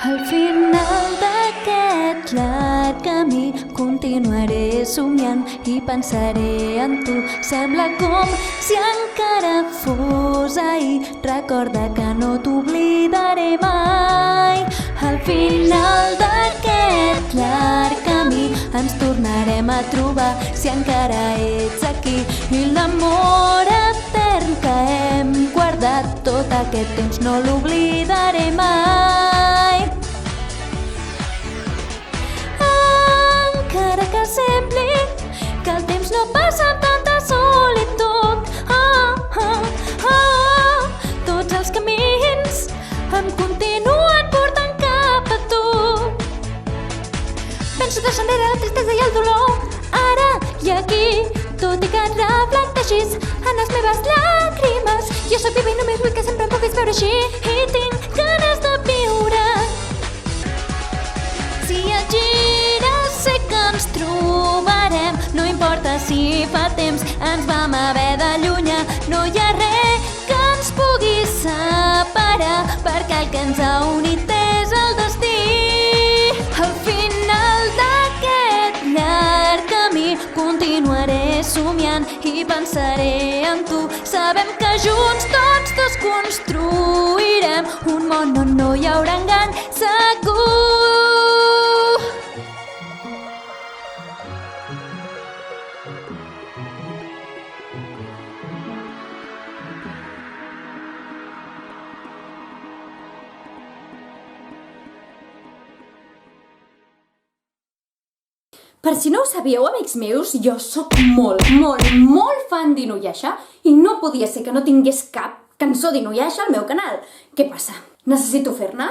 Al final d'aquest llarg camí continuaré somiant i pensaré en tu. Sembla com si encara fos ahir. Recorda que no t'oblidaré mai. Al final d'aquest llarg camí ens tornarem a trobar si encara ets aquí. I l'amor etern que hem guardat tot aquest temps no l'oblidaré mai. Encara que sembli que el temps no passa amb tanta solitud, tots els camins em continuen portant cap a tu. Penso deixar enrere la tristesa i el dolor, ara i aquí, tot i que et reflecteixis en les meves llàgrimes. Jo soc viva i només vull que sempre em puguis veure així i tinc ganes de viure. Si et gires sé que ens trobarem, no importa si fa temps ens vam haver d'allunyar. No hi ha res que ens pugui separar, perquè el que ens ha unit és el destí. Al final d'aquest llarg camí continuaré somiant i pensaré en tu. Sabem que junts tots dos construirem un món on no hi haurà engany, segur. Per si no ho sabíeu, amics meus, jo sóc molt fan d'Inuyasha i no podia ser que no tingués cap cançó d'Inuyasha al meu canal. Què passa? Necessito fer-ne?